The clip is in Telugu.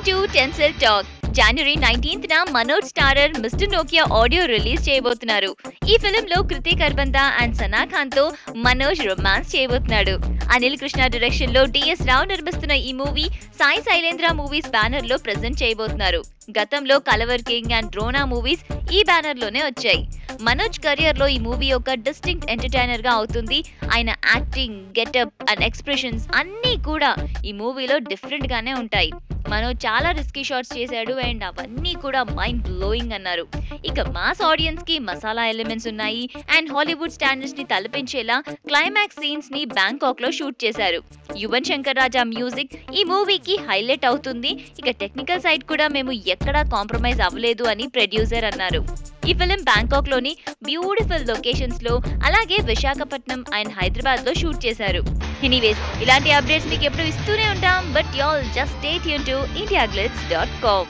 To tinsel talk. జనవరి 19th Manoj starrer mister Nokia audio release చేయబోతున్నారు. ఈ ఫిల్మ్ లో కృతిక్ అర్బందా అండ్ సనా ఖాన్ తో మనోజ్ రొమాన్స్ చేయబోతున్నాడు. అనిల్ కృష్ణ డైరెక్షన్ లో డిఎస్ రావు నిర్మిస్తున్న ఈ movie Sai Shailendra movies banner లో ప్రెజెంట్ చేయబోతున్నారు. గతంలో Kalavar king and Drona movies ఈ బ్యానర్ లోనే వచ్చాయి. మనోజ్ కెరియర్ లో ఈ మూవీ ఒక డిస్టింక్ట్ ఎంటర్టైనర్ గా అవుతుంది. ఆయన యాక్టింగ్, గెటప్ అండ్ ఎక్స్ప్రెషన్స్ అన్నీ కూడా ఈ మూవీలో డిఫరెంట్ గానే ఉంటాయి. మనోజ్ చాలా రిస్కీ షాట్స్ చేశాడు అండ్ అవన్నీ కూడా మైండ్ బ్లోయింగ్ అన్నారు. ఇక మాస్ ఆడియన్స్ కి మసాలా ఎలిమెంట్స్ ఉన్నాయి అండ్ హాలీవుడ్ స్టాండర్డ్స్ ని తలపించేలా క్లైమాక్స్ సీన్స్ ని బ్యాంకాక్ లో షూట్ చేశారు. యువన్ శంకర్ రాజా మ్యూజిక్ ఈ మూవీకి హైలైట్ అవుతుంది. ఇక టెక్నికల్ సైడ్ కూడా మేము ఎక్కడా కాంప్రమైజ్ అవ్వలేదు అని ప్రొడ్యూసర్ అన్నారు. ఈ ఫిల్మ్ బ్యాంకాక్ లోని బ్యూటిఫుల్ లొకేషన్స్ లో అలాగే విశాఖపట్నం అండ్ హైదరాబాద్ లో షూట్ చేశారు. ఎనీవేస్, ఇలాంటి అప్డేట్స్ మీకు ఎప్పుడు ఇస్తూనే ఉంటాం. But y'all just stay tuned to indiaglitz.com.